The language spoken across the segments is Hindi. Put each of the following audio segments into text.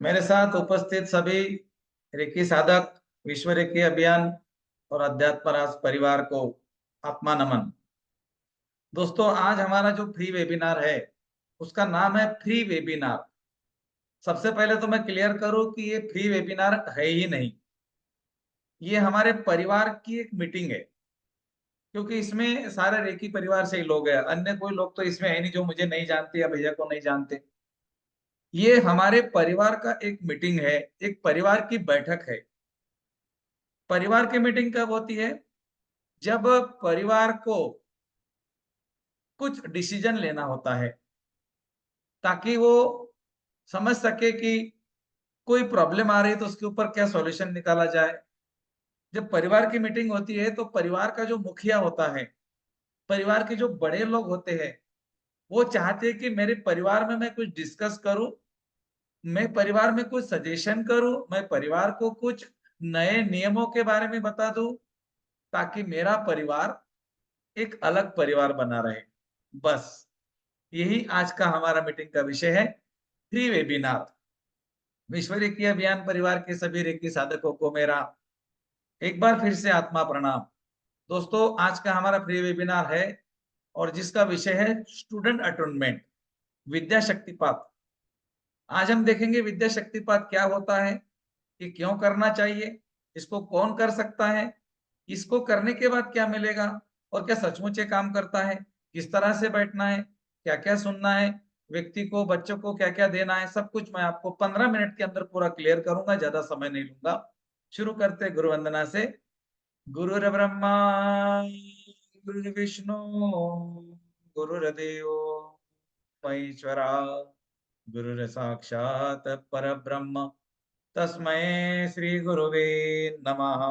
मेरे साथ उपस्थित सभी रेकी साधक, विश्व रेकी अभियान और अध्यात्म राज परिवार को आत्मा नमन। दोस्तों, आज हमारा जो फ्री वेबिनार है उसका नाम है फ्री वेबिनार। सबसे पहले तो मैं क्लियर करूं कि ये फ्री वेबिनार है ही नहीं, ये हमारे परिवार की एक मीटिंग है। क्योंकि इसमें सारे रेकी परिवार से ही लोग हैं, अन्य कोई लोग तो इसमें है नहीं जो मुझे नहीं जानते या भैया को नहीं जानते। ये हमारे परिवार का एक मीटिंग है, एक परिवार की बैठक है। परिवार की मीटिंग कब होती है? जब परिवार को कुछ डिसीजन लेना होता है, ताकि वो समझ सके कि कोई प्रॉब्लम आ रही है तो उसके ऊपर क्या सॉल्यूशन निकाला जाए। जब परिवार की मीटिंग होती है तो परिवार का जो मुखिया होता है, परिवार के जो बड़े लोग होते हैं, वो चाहते हैं कि मेरे परिवार में मैं कुछ डिस्कस करूं, मैं परिवार में कुछ सजेशन करूं, मैं परिवार को कुछ नए नियमों के बारे में बता दूं, ताकि मेरा परिवार एक अलग परिवार बना रहे। बस यही आज का हमारा मीटिंग का विषय है, फ्री वेबिनार। विश्व रेकी अभियान परिवार के सभी रेकी साधकों को मेरा एक बार फिर से आत्मा प्रणाम। दोस्तों, आज का हमारा फ्री वेबिनार है और जिसका विषय है स्टूडेंट अटोनमेंट, विद्या शक्तिपात। आज हम देखेंगे विद्या शक्तिपात क्या होता है, ये क्यों करना चाहिए, इसको कौन कर सकता है, इसको करने के बाद क्या मिलेगा, और क्या सचमुच ये काम करता है, किस तरह से बैठना है, क्या क्या सुनना है, व्यक्ति को बच्चों को क्या क्या देना है, सब कुछ मैं आपको 15 मिनट के अंदर पूरा क्लियर करूंगा, ज्यादा समय नहीं लूंगा। शुरू करते गुरु वंदना से। गुरुर् ब्रह्मा गुरुर्विष्णु गुरुर्देव महेश्वरा, गुरुर् साक्षात् परब्रह्म, तस्मै श्री गुरुवे नमः।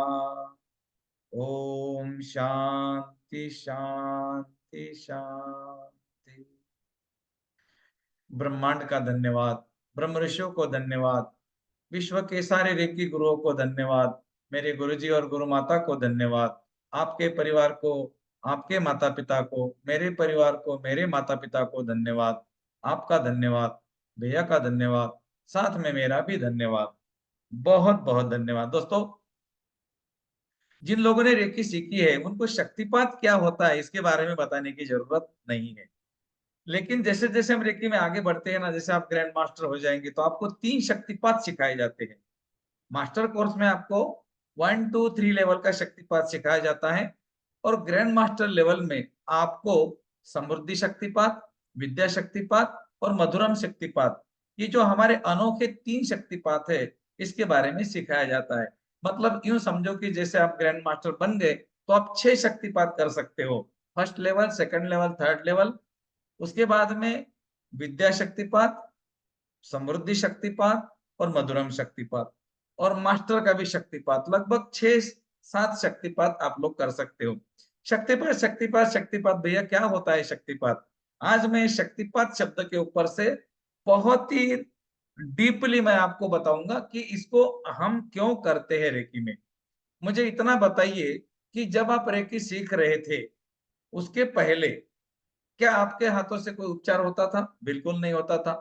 ओम शांति शांति शांति। ब्रह्मांड का धन्यवाद, ब्रह्म ऋषियों को धन्यवाद, विश्व के सारे रेकी गुरुओं को धन्यवाद, मेरे गुरुजी और गुरु माता को धन्यवाद, आपके परिवार को, आपके माता पिता को, मेरे परिवार को, मेरे माता पिता को धन्यवाद, आपका धन्यवाद, भैया का धन्यवाद, साथ में मेरा भी धन्यवाद। बहुत बहुत धन्यवाद। दोस्तों, जिन लोगों ने रेकी सीखी है उनको शक्तिपात क्या होता है इसके बारे में बताने की जरूरत नहीं है। लेकिन जैसे जैसे हम रेकी में आगे बढ़ते हैं ना, जैसे आप ग्रैंड मास्टर हो जाएंगे तो आपको 3 शक्तिपात सिखाए जाते हैं। मास्टर कोर्स में आपको 1 2 3 लेवल का शक्तिपात सिखाया जाता है, और ग्रैंड मास्टर लेवल में आपको समृद्धि शक्तिपात, विद्या शक्तिपात और मधुरम शक्तिपात, ये जो हमारे अनोखे 3 शक्तिपात है, इसके बारे में सिखाया जाता है। मतलब यूं समझो कि जैसे आप ग्रैंड मास्टर बन गए तो आप 6 शक्तिपात कर सकते हो। First level, second level, third level. उसके बाद में विद्या शक्तिपात, समृद्धि शक्तिपात और मधुरम शक्तिपात, और मास्टर का भी शक्तिपात, लगभग 6 7 शक्तिपात आप लोग कर सकते हो। शक्तिपात शक्तिपात शक्तिपात भैया क्या होता है शक्तिपात? आज मैं शक्तिपात शब्द के ऊपर से बहुत ही डीपली मैं आपको बताऊंगा कि इसको हम क्यों करते हैं रेकी में। मुझे इतना बताइए कि जब आप रेकी सीख रहे थे उसके पहले क्या आपके हाथों से कोई उपचार होता था? बिल्कुल नहीं होता था।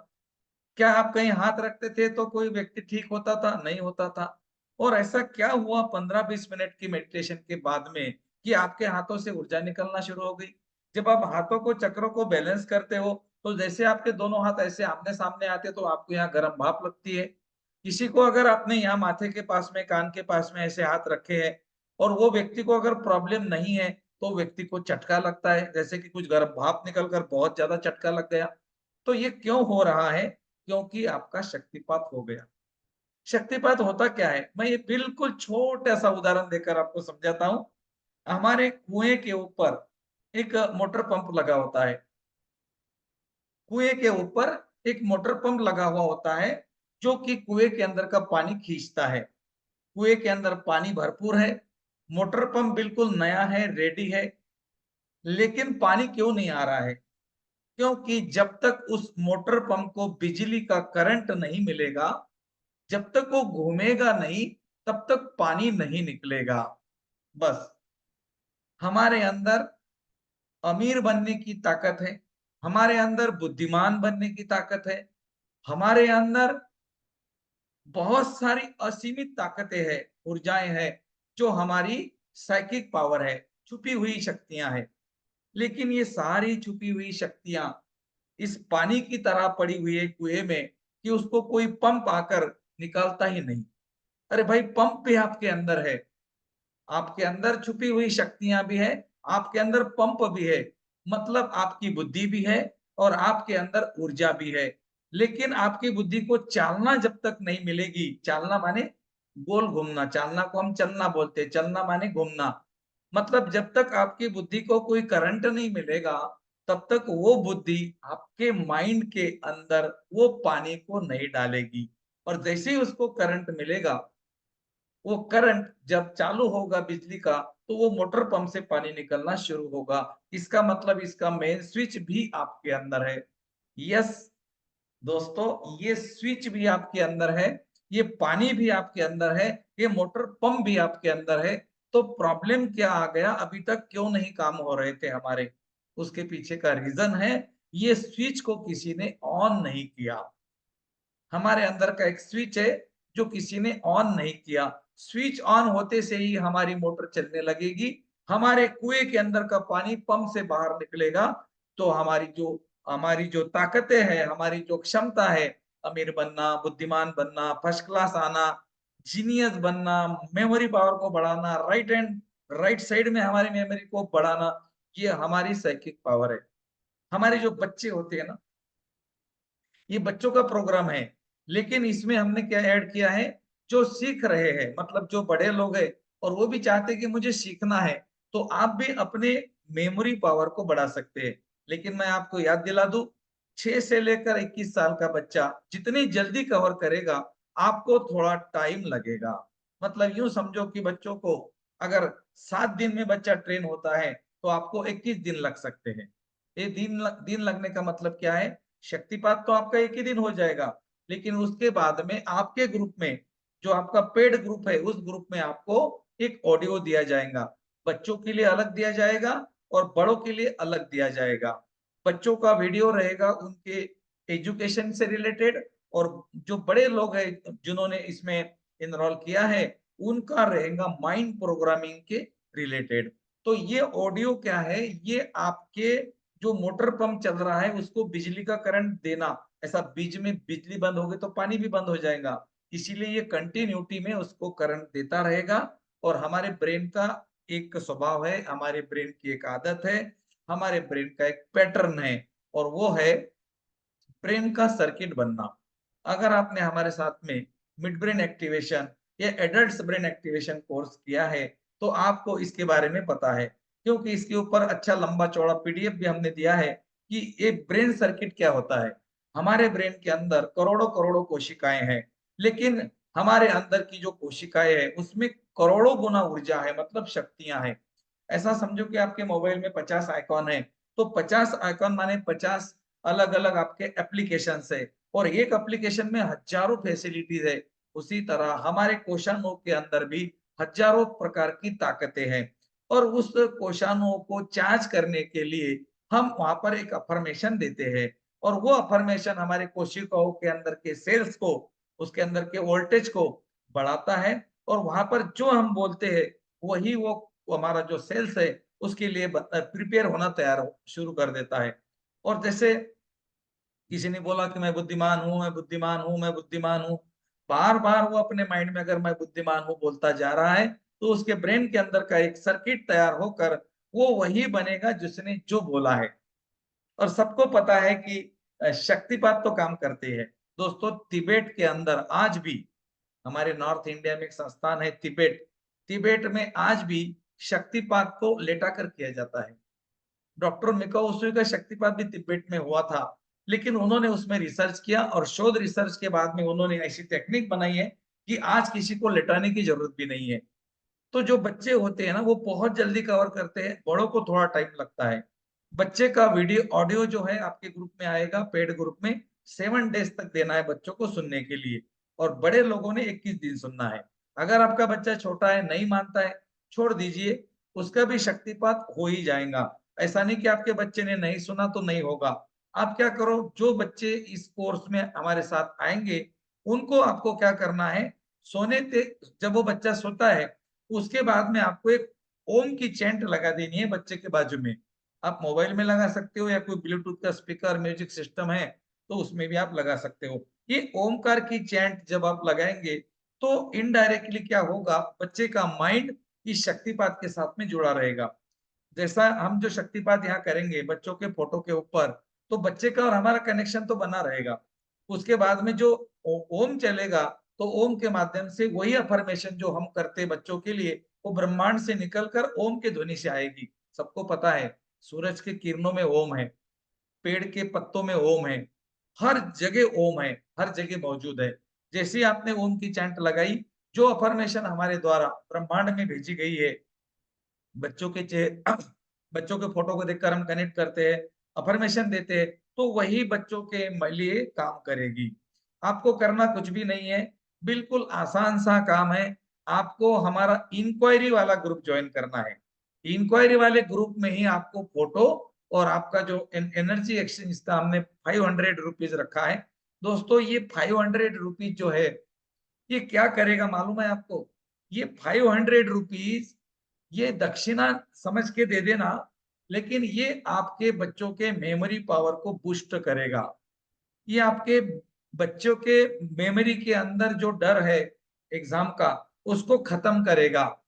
क्या आप कहीं हाथ रखते थे तो कोई व्यक्ति ठीक होता था? नहीं होता था। और ऐसा क्या हुआ 15 20 मिनट की मेडिटेशन के बाद में कि आपके हाथों से ऊर्जा निकलना शुरू हो गई? जब आप हाथों को, चक्रों को बैलेंस करते हो तो जैसे आपके दोनों हाथ ऐसे आमने सामने आते तो आपको यहाँ गर्म भाप लगती है। किसी को अगर आपने यहाँ माथे के पास में, कान के पास में ऐसे हाथ रखे हैं और वो व्यक्ति को अगर प्रॉब्लम नहीं है तो व्यक्ति को झटका लगता है, जैसे कि कुछ गर्म भाप निकलकर बहुत ज्यादा झटका लग गया। तो ये क्यों हो रहा है? क्योंकि आपका शक्तिपात हो गया। शक्तिपात होता क्या है, मैं ये बिल्कुल छोटा सा उदाहरण देकर आपको समझाता हूं। हमारे कुएं के ऊपर एक मोटर पंप लगा होता है। कुएं के ऊपर एक मोटर पंप लगा हुआ होता है जो कि कुएं के अंदर का पानी खींचता है। कुएं के अंदर पानी भरपूर है, मोटर पंप बिल्कुल नया है, रेडी है, लेकिन पानी क्यों नहीं आ रहा है? क्योंकि जब तक उस मोटर पंप को बिजली का करंट नहीं मिलेगा, जब तक वो घूमेगा नहीं, तब तक पानी नहीं निकलेगा। बस हमारे अंदर अमीर बनने की ताकत है, हमारे अंदर बुद्धिमान बनने की ताकत है, हमारे अंदर बहुत सारी असीमित ताकतें हैं, ऊर्जाएं हैं, जो हमारी साइकिक पावर है, छुपी हुई शक्तियां हैं। लेकिन ये सारी छुपी हुई शक्तियां इस पानी की तरह पड़ी हुई है कुएं में कि उसको कोई पंप आकर निकालता ही नहीं। अरे भाई, पंप भी आपके अंदर है, आपके अंदर छुपी हुई शक्तियां भी है, आपके अंदर पंप भी है, मतलब आपकी बुद्धि भी है और आपके अंदर ऊर्जा भी है। लेकिन आपकी बुद्धि को चालना जब तक नहीं मिलेगी, चालना माने गोल घूमना, चालना को हम चलना बोलते हैं, चलना माने घूमना। मतलब जब तक आपकी बुद्धि को कोई करंट नहीं मिलेगा, तब तक वो बुद्धि आपके माइंड के अंदर वो पानी को नहीं डालेगी। और जैसे ही उसको करंट मिलेगा, वो करंट जब चालू होगा बिजली का, तो वो मोटर पंप से पानी निकलना शुरू होगा। इसका मतलब इसका मेन स्विच भी आपके अंदर है। यस दोस्तों, ये स्विच भी आपके अंदर है, ये पानी भी आपके अंदर है, ये मोटर पंप भी आपके अंदर है। तो प्रॉब्लम क्या आ गया, अभी तक क्यों नहीं काम हो रहे थे हमारे? उसके पीछे का रीजन है, ये स्विच को किसी ने ऑन नहीं किया। हमारे अंदर का एक स्विच है जो किसी ने ऑन नहीं किया। स्विच ऑन होते से ही हमारी मोटर चलने लगेगी, हमारे कुएं के अंदर का पानी पंप से बाहर निकलेगा। तो हमारी जो ताकतें हैं, हमारी जो क्षमता है, अमीर बनना, बुद्धिमान बनना, फर्स्ट क्लास आना, जीनियस बनना, मेमोरी पावर को बढ़ाना, राइट साइड में हमारी मेमोरी को बढ़ाना, ये हमारी साइकिक पावर है। हमारे जो बच्चे होते हैं ना, ये बच्चों का प्रोग्राम है, लेकिन इसमें हमने क्या ऐड किया है, जो सीख रहे हैं, मतलब जो बड़े लोग हैं और वो भी चाहते हैं कि मुझे सीखना है, तो आप भी अपने मेमोरी पावर को बढ़ा सकते हैं। लेकिन मैं आपको याद दिला दूं, 6 से लेकर 21 साल का बच्चा जितनी जल्दी कवर करेगा, आपको थोड़ा टाइम लगेगा। मतलब यूं समझो कि बच्चों को अगर 7 दिन में बच्चा ट्रेन होता है, तो आपको 21 दिन लग सकते हैं। ये दिन लगने का मतलब क्या है, शक्तिपात तो आपका एक ही दिन हो जाएगा, लेकिन उसके बाद में आपके ग्रुप में, जो आपका पेड ग्रुप है, उस ग्रुप में आपको एक ऑडियो दिया जाएगा। बच्चों के लिए अलग दिया जाएगा और बड़ों के लिए अलग दिया जाएगा। बच्चों का वीडियो रहेगा उनके एजुकेशन से रिलेटेड, और जो बड़े लोग हैं जिन्होंने इसमें इनरोल किया है, उनका रहेगा माइंड प्रोग्रामिंग के रिलेटेड। तो ये ऑडियो क्या है, ये आपके जो मोटर पंप चल रहा है उसको बिजली का करंट देना। ऐसा बीच में बिजली बंद हो गई तो पानी भी बंद हो जाएगा, इसीलिए ये कंटिन्यूटी में उसको करंट देता रहेगा। और हमारे ब्रेन का एक स्वभाव है, हमारे ब्रेन की एक आदत है, हमारे ब्रेन का एक पैटर्न है, और वो है ब्रेन का सर्किट बनना। अगर आपने हमारे साथ में मिड ब्रेन एक्टिवेशन या एडल्ट ब्रेन एक्टिवेशन कोर्स किया है, तो आपको इसके बारे में पता है, क्योंकि इसके ऊपर अच्छा लंबा चौड़ा पीडीएफ भी हमने दिया है कि ये ब्रेन सर्किट क्या होता है। हमारे ब्रेन के अंदर करोड़ों करोड़ों कोशिकाएं हैं, लेकिन हमारे अंदर की जो कोशिकाएं हैं उसमें करोड़ों गुना ऊर्जा है, मतलब शक्तियां हैं। ऐसा समझो कि आपके मोबाइल में 50 आइकॉन है, तो 50 आइकॉन माने 50 अलग अलग आपके एप्लीकेशन है, और एक एप्लीकेशन में हजारों फैसिलिटीज है। उसी तरह हमारे कोशानुओं के अंदर भी हजारों प्रकार की ताकतें हैं, और उस कोशानुओं को चार्ज करने के लिए हम वहां पर एक अफर्मेशन देते हैं, और वो अफर्मेशन हमारे कोशिकाओं के अंदर के सेल्स को, उसके अंदर के वोल्टेज को बढ़ाता है। और वहां पर जो हम बोलते हैं, वही वो हमारा जो सेल्स है उसके लिए प्रिपेयर होना तैयार शुरू कर देता है। और जैसे किसी ने बोला कि मैं बुद्धिमान हूं, मैं बुद्धिमान हूं, मैं बुद्धिमान हूं, बार बार वो अपने माइंड में अगर मैं बुद्धिमान हूं बोलता जा रहा है, तो उसके ब्रेन के अंदर का एक सर्किट तैयार होकर वो वही बनेगा जिसने जो बोला है। और सबको पता है कि शक्तिपात तो काम करते हैं। दोस्तों, तिबेट के अंदर आज भी, हमारे नॉर्थ इंडिया में एक संस्थान है तिबेट, तिबेट में आज भी शक्तिपात को लेटा कर किया जाता है। डॉक्टर मिकाओ उसुई का शक्तिपात भी तिब्बत में हुआ था, लेकिन उन्होंने उसमें रिसर्च किया और शोध रिसर्च के बाद में उन्होंने ऐसी टेक्निक बनाई है कि आज किसी को लेटाने की जरूरत भी नहीं है। तो जो बच्चे होते हैं ना, वो बहुत जल्दी कवर करते हैं, बड़ों को थोड़ा टाइम लगता है। बच्चे का वीडियो ऑडियो जो है आपके ग्रुप में आएगा, पेड ग्रुप में 7 डेज तक देना है बच्चों को सुनने के लिए, और बड़े लोगों ने 21 दिन सुनना है। अगर आपका बच्चा छोटा है, नहीं मानता है, छोड़ दीजिए, उसका भी शक्तिपात हो ही जाएगा। ऐसा नहीं कि आपके बच्चे ने नहीं सुना तो नहीं होगा। आप क्या करो, जो बच्चे इस कोर्स में हमारे साथ आएंगे, उनको आपको क्या करना है, जब वो बच्चा सोता है, उसके बाद में आपको एक ओम की चैंट लगा देनी है बच्चे के बाजू में। आप मोबाइल में लगा सकते हो या कोई ब्लूटूथ का स्पीकर म्यूजिक सिस्टम है, तो उसमें भी आप लगा सकते हो। ये ओमकार की चैंट जब आप लगाएँगे, तो इनडायरेक्टली क्या होगा, बच्चे का माइंड इस शक्तिपात के साथ में जुड़ा रहेगा। जैसा हम जो शक्तिपात यहाँ करेंगे बच्चों के फोटो के ऊपर, तो बच्चे का और हमारा कनेक्शन तो बना रहेगा। उसके बाद में जो ओम चलेगा, तो ओम के माध्यम से वही अफ़र्मेशन जो हम करते हैं बच्चों के लिए, वो ब्रह्मांड से निकल कर ओम के ध्वनि से आएगी। सबको पता है, सूरज की किरणों में ओम है, पेड़ के पत्तों में ओम है, हर जगह ओम है, हर जगह मौजूद है। जैसे ही आपने ओम की चैंट लगाई, जो अफ़र्मेशन हमारे द्वारा ब्रह्मांड में भेजी गई है, बच्चों के चे बच्चों के फोटो को देखकर हम कनेक्ट करते हैं, अफ़र्मेशन देते हैं, तो वही बच्चों के लिए काम करेगी। आपको करना कुछ भी नहीं है, बिल्कुल आसान सा काम है। आपको हमारा इंक्वायरी वाला ग्रुप जॉइन करना है। इंक्वायरी वाले ग्रुप में ही आपको फोटो और आपका जो एनर्जी एक्सचेंज का हमने ₹500 रखा है। दोस्तों ये ₹500 जो है, ये क्या करेगा मालूम है आपको? ये ₹500 ये दक्षिणा समझ के दे देना, लेकिन ये आपके बच्चों के मेमोरी पावर को बूस्ट करेगा। ये आपके बच्चों के मेमोरी के अंदर जो डर है एग्ज़ाम का, उसको खत्म करेगा।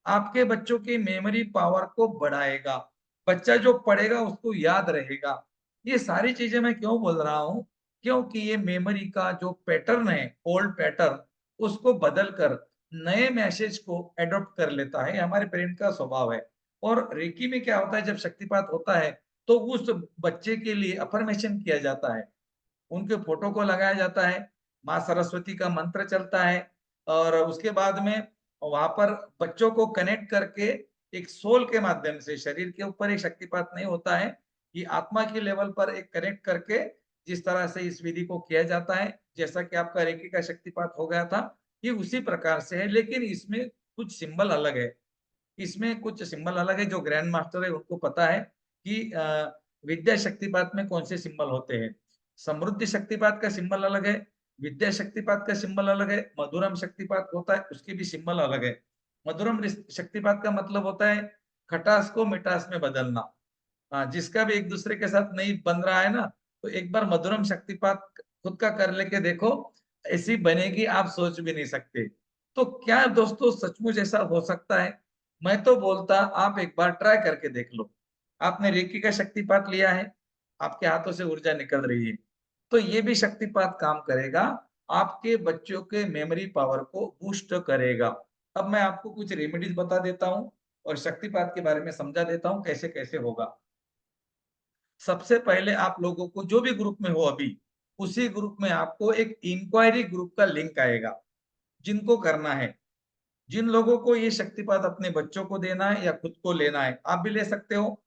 आपके बच्चों की मेमोरी पावर को बढ़ाएगा। बच्चा जो पढ़ेगा उसको याद रहेगा। ये सारी चीज़ें मैं क्यों बोल रहा हूँ? क्योंकि ये मेमोरी का जो पैटर्न है, ओल्ड पैटर्न, उसको बदल कर नए मैसेज को एडॉप्ट कर लेता है, ये हमारे ब्रेन का स्वभाव है। और रेकी में क्या होता है जब शक्तिपात होता है, तो उस बच्चे के लिए अफ़र्मेशन किया जाता है। उनके फोटो को लगाया जाता है, माँ सरस्वती का मंत्र चलता है और उसके बाद में वहाँ पर बच्चों को कनेक्ट करके एक सोल के माध्यम से शरीर के ऊपर एक शक्तिपात नहीं होता है, ये आत्मा के लेवल पर एक कनेक्ट करके जिस तरह से इस विधि को किया जाता है, जैसा कि आपका रेकी का शक्तिपात हो गया था, ये उसी प्रकार से है लेकिन इसमें कुछ सिंबल अलग है। इसमें कुछ सिंबल अलग है, जो ग्रैंड मास्टर है उनको पता है कि विद्या शक्तिपात में कौन से सिंबल होते हैं। समृद्धि शक्तिपात का सिंबल अलग है, विद्या शक्तिपात का सिंबल अलग है, मधुरम शक्तिपात होता है उसके भी सिंबल अलग है। मधुरम शक्तिपात का मतलब होता है खटास को मिठास में बदलना। जिसका भी एक दूसरे के साथ नहीं बन रहा है ना, तो एक बार मधुरम शक्तिपात खुद का कर लेके देखो, ऐसी बनेगी आप सोच भी नहीं सकते। तो क्या दोस्तों सचमुच ऐसा हो सकता है? मैं तो बोलता आप एक बार ट्राई करके देख लो। आपने रेकी का शक्तिपात लिया है, आपके हाथों से ऊर्जा निकल रही है, तो ये भी शक्तिपात काम करेगा, आपके बच्चों के मेमोरी पावर को बूस्ट करेगा। अब मैं आपको कुछ रेमेडीज़ बता देता हूँ और शक्तिपात के बारे में समझा देता हूँ कैसे-कैसे होगा। सबसे पहले आप लोगों को जो भी ग्रुप में हो अभी, उसी ग्रुप में आपको एक इंक्वायरी ग्रुप का लिंक आएगा, जिनको करना है। जिन लोगों को ये शक्तिपात अपने बच्चों को देना है या खुद को लेना है, आप भी ले सकते हो।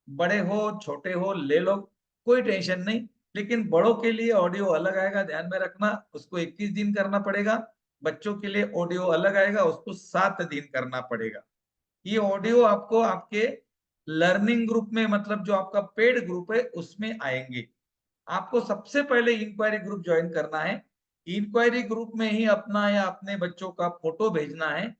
बड़े हो, छोटे हो, ले लो, कोई टेंशन नहीं। लेकिन बड़ों के लिए ऑडियो अलग आएगा, ध्यान में रखना, उसको 21 दिन करना पड़ेगा। बच्चों के लिए ऑडियो अलग आएगा, उसको 7 दिन करना पड़ेगा। ये ऑडियो आपको आपके लर्निंग ग्रुप में मतलब जो आपका पेड ग्रुप है उसमें आएँगे। आपको सबसे पहले इंक्वायरी ग्रुप जॉइन करना है। इंक्वायरी ग्रुप में ही अपना या अपने बच्चों का फ़ोटो भेजना है।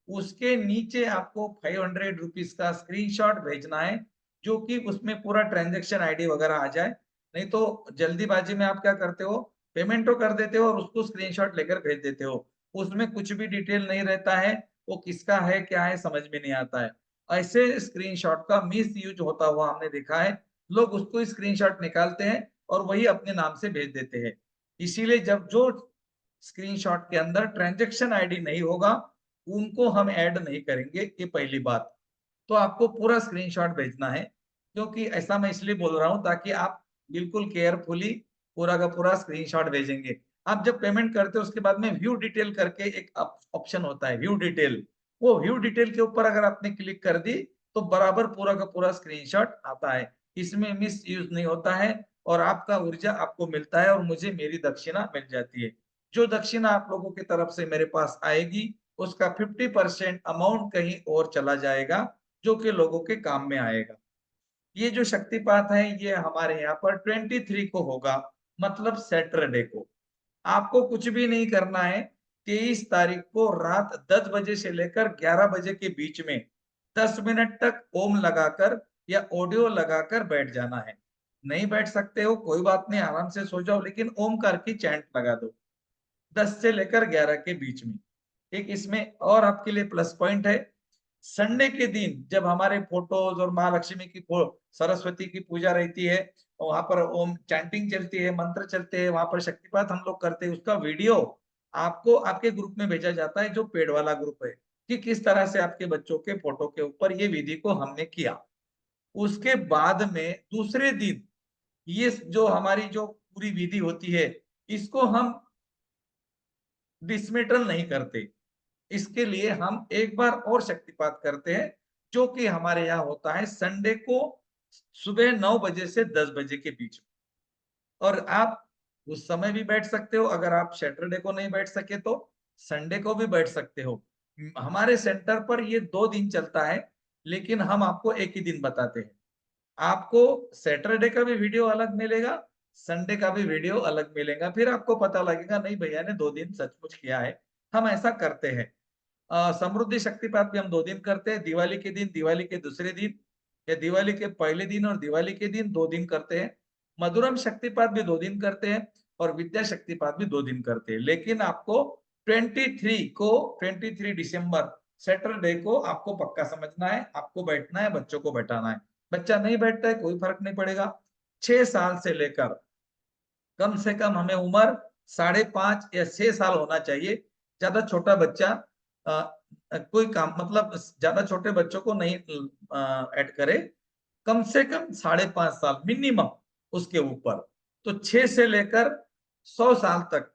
उसके नीचे आपको ₹500 का स्क्रीनशॉट भेजना है, जो कि उसमें पूरा ट्रांज़ैक्शन आईडी वगैरह आ जाए। नहीं तो जल्दीबाज़ी में आप क्या करते हो, पेमेंट तो कर देते हो और उसको स्क्रीनशॉट लेकर भेज देते हो। उसमें कुछ भी डिटेल नहीं रहता है, वो किसका है, क्या है, समझ में नहीं आता है। ऐसे स्क्रीनशॉट का मिसयूज़ होता हुआ हमने देखा है। लोग उसको ही स्क्रीनशॉट निकालते हैं और वही अपने नाम से भेज देते हैं। इसीलिए जब जो स्क्रीनशॉट के अंदर ट्रांज़ैक्शन आईडी नहीं होगा, उनको हम ऐड नहीं करेंगे, ये पहली बात। तो आपको पूरा स्क्रीनशॉट भेजना है, क्योंकि ऐसा मैं इसलिए बोल रहा हूँ ताकि आप बिल्कुल केयरफुली पूरा का पूरा स्क्रीनशॉट भेजेंगे। आप जब पेमेंट करते हो उसके बाद में व्यू डिटेल करके एक ऑप्शन होता है व्यू डिटेल। वो व्यू डिटेल के ऊपर अगर आपने क्लिक कर दी, तो बराबर पूरा का पूरा स्क्रीनशॉट आता है। इसमें मिसयूज़ नहीं होता है और आपका ऊर्जा आपको मिलता है और मुझे मेरी दक्षिणा मिल जाती है। जो दक्षिणा आप लोगों की तरफ से मेरे पास आएगी, उसका 50% अमाउंट कहीं और चला जाएगा, जो कि लोगों के काम में आएगा। ये जो शक्तिपात है, ये हमारे यहाँ पर 23 को होगा, मतलब सैटरडे को। आपको कुछ भी नहीं करना है। 23 तारीख को रात 10 बजे से लेकर 11 बजे के बीच में 10 मिनट तक ओम लगाकर या ऑडियो लगाकर बैठ जाना है। नहीं बैठ सकते हो कोई बात नहीं, आराम से सो जाओ, लेकिन ओमकार की चैंट लगा दो 10 से लेकर 11 के बीच में। एक इसमें और आपके लिए प्लस पॉइंट है, संडे के दिन जब हमारे फोटोज और माँ लक्ष्मी की सरस्वती की पूजा रहती है, वहां पर ओम चैंटिंग चलती है, मंत्र चलते हैं, वहां पर शक्तिपात हम लोग करते हैं, उसका वीडियो आपको आपके ग्रुप में भेजा जाता है जो पेड वाला ग्रुप है, कि किस तरह से आपके बच्चों के फोटो के ऊपर ये विधि को हमने किया। उसके बाद में दूसरे दिन ये जो हमारी जो पूरी विधि होती है, इसको हम डिसमेटल नहीं करते। इसके लिए हम एक बार और शक्तिपात करते हैं, जो कि हमारे यहाँ होता है संडे को सुबह 9 बजे से 10 बजे के बीच में। और आप उस समय भी बैठ सकते हो, अगर आप सैटरडे को नहीं बैठ सके तो संडे को भी बैठ सकते हो। हमारे सेंटर पर ये 2 दिन चलता है, लेकिन हम आपको एक ही दिन बताते हैं। आपको सैटरडे का भी वीडियो अलग मिलेगा, संडे का भी वीडियो अलग मिलेगा, फिर आपको पता लगेगा नहीं भैया ने 2 दिन सचमुच किया है। हम ऐसा करते हैं। समृद्धि शक्तिपात भी हम 2 दिन करते हैं, दिवाली के दिन, दिवाली के दूसरे दिन, या दिवाली के पहले दिन और दिवाली के दिन 2 दिन करते हैं। मधुरम शक्तिपात भी 2 दिन करते हैं और विद्या शक्तिपात भी 2 दिन करते हैं। लेकिन आपको 23 दिसंबर सैटरडे को आपको पक्का समझना है, आपको बैठना है, बच्चों को बैठाना है। बच्चा नहीं बैठता है कोई फर्क नहीं पड़ेगा। 6 साल से लेकर कम से कम हमें उम्र 5.5 या 6 साल होना चाहिए। ज्यादा छोटा बच्चा कोई काम मतलब ज्यादा छोटे बच्चों को नहीं ऐड करे। कम से कम 5.5 साल मिनिमम उसके ऊपर। तो 6 से लेकर 100 साल तक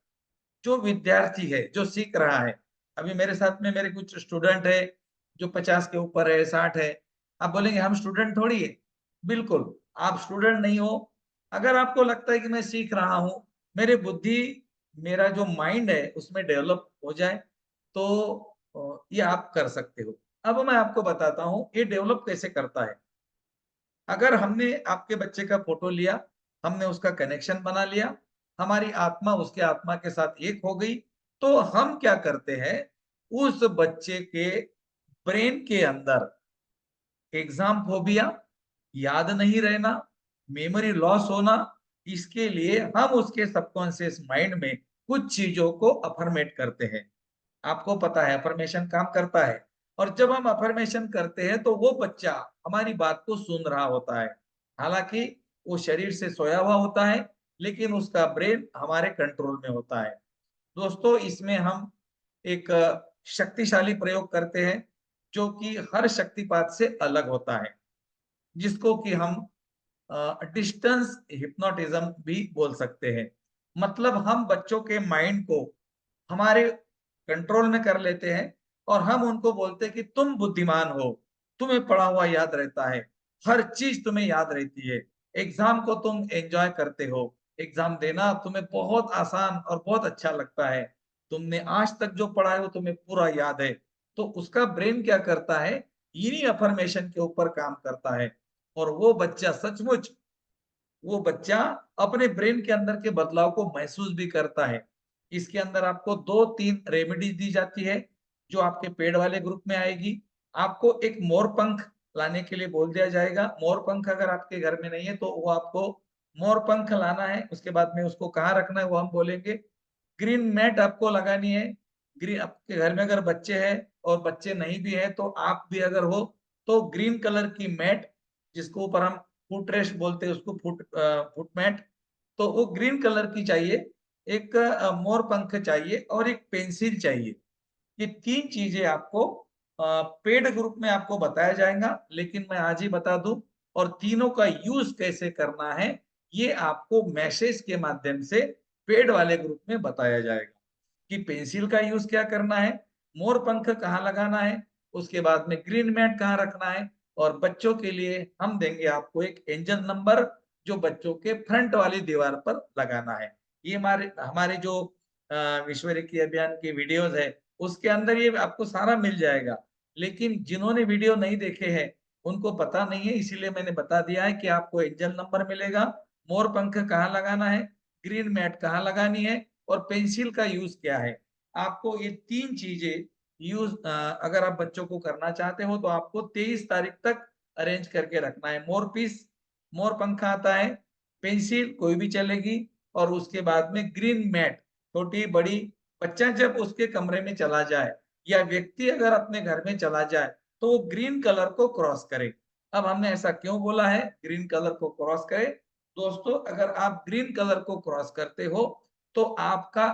जो विद्यार्थी है जो सीख रहा है, अभी मेरे साथ में मेरे कुछ स्टूडेंट है जो 50 के ऊपर है, 60 है। आप बोलेंगे हम स्टूडेंट थोड़ी है। बिल्कुल आप स्टूडेंट नहीं हो। अगर आपको लगता है कि मैं सीख रहा हूं, मेरे बुद्धि, मेरा जो माइंड है उसमें डेवलप हो जाए, तो ये आप कर सकते हो। अब मैं आपको बताता हूं ये डेवलप कैसे करता है। अगर हमने आपके बच्चे का फोटो लिया, हमने उसका कनेक्शन बना लिया, हमारी आत्मा उसके आत्मा के साथ एक हो गई, तो हम क्या करते हैं, उस बच्चे के ब्रेन के अंदर एग्जाम फोबिया, याद नहीं रहना, मेमोरी लॉस होना, इसके लिए हम उसके सबकॉन्शियस माइंड में कुछ चीजों को अफर्मेट करते हैं। आपको पता है अफर्मेशन काम करता है, और जब हम अफर्मेशन करते हैं तो वो बच्चा हमारी बात को सुन रहा होता है। हालांकि वो शरीर से सोया हुआ होता है, लेकिन उसका ब्रेन हमारे कंट्रोल में होता है। दोस्तों इसमें हम एक शक्तिशाली प्रयोग करते हैं, जो कि हर शक्तिपात से अलग होता है, जिसको कि हम डिस्टेंस हिप्नोटिज्म भी बोल सकते हैं। मतलब हम बच्चों के माइंड को हमारे कंट्रोल में कर लेते हैं, और हम उनको बोलते हैं कि तुम बुद्धिमान हो, तुम्हें पढ़ा हुआ याद रहता है, हर चीज तुम्हें याद रहती है, एग्जाम को तुम एंजॉय करते हो, एग्जाम देना तुम्हें बहुत आसान और बहुत अच्छा लगता है, तुमने आज तक जो पढ़ा है वो तुम्हें पूरा याद है। तो उसका ब्रेन क्या करता है, इन्हीं अफर्मेशन के ऊपर काम करता है, और वो बच्चा अपने ब्रेन के अंदर के बदलाव को महसूस भी करता है। इसके अंदर आपको 2-3 रेमेडीज दी जाती है, जो आपके पेड़ वाले ग्रुप में आएगी। आपको एक मोर पंख लाने के लिए बोल दिया जाएगा। मोर पंख अगर आपके घर में नहीं है तो वो आपको मोर पंख लाना है। उसके बाद में उसको कहाँ रखना है वो हम बोलेंगे। ग्रीन मैट आपको लगानी है। ग्रीन, आपके घर में अगर बच्चे हैं और बच्चे नहीं भी है तो आप भी अगर हो, तो ग्रीन कलर की मैट, जिसको ऊपर हम फुट रेस्ट बोलते हैं उसको, फुट मैट, तो वो ग्रीन कलर की चाहिए। एक मोर पंख चाहिए और एक पेंसिल चाहिए। ये 3 चीजें आपको पेड ग्रुप में आपको बताया जाएगा, लेकिन मैं आज ही बता दूं, और तीनों का यूज कैसे करना है ये आपको मैसेज के माध्यम से पेड वाले ग्रुप में बताया जाएगा, कि पेंसिल का यूज क्या करना है, मोर पंख कहाँ लगाना है, उसके बाद में ग्रीन मैट कहाँ रखना है, और बच्चों के लिए हम देंगे आपको एक एंजल नंबर, जो बच्चों के फ्रंट वाली दीवार पर लगाना है। ये हमारे हमारे जो विश्व रेखी अभियान की वीडियोस है, उसके अंदर ये आपको सारा मिल जाएगा। लेकिन जिन्होंने वीडियो नहीं देखे हैं, उनको पता नहीं है, इसीलिए मैंने बता दिया है कि आपको एंजल नंबर मिलेगा, मोर पंख कहाँ लगाना है, ग्रीन मैट कहाँ लगानी है, और पेंसिल का यूज क्या है। आपको ये 3 चीजें यूज अगर आप बच्चों को करना चाहते हो तो आपको 23 तारीख तक अरेंज करके रखना है। मोर पीस, मोर पंखा आता है, पेंसिल कोई भी चलेगी, और उसके बाद में ग्रीन मैट, छोटी बड़ी, बच्चा जब उसके कमरे में चला जाए या व्यक्ति अगर अपने घर में चला जाए तो वो ग्रीन कलर को क्रॉस करे। अब हमने ऐसा क्यों बोला है ग्रीन कलर को क्रॉस करे? दोस्तों, अगर आप ग्रीन कलर को क्रॉस करते हो तो आपका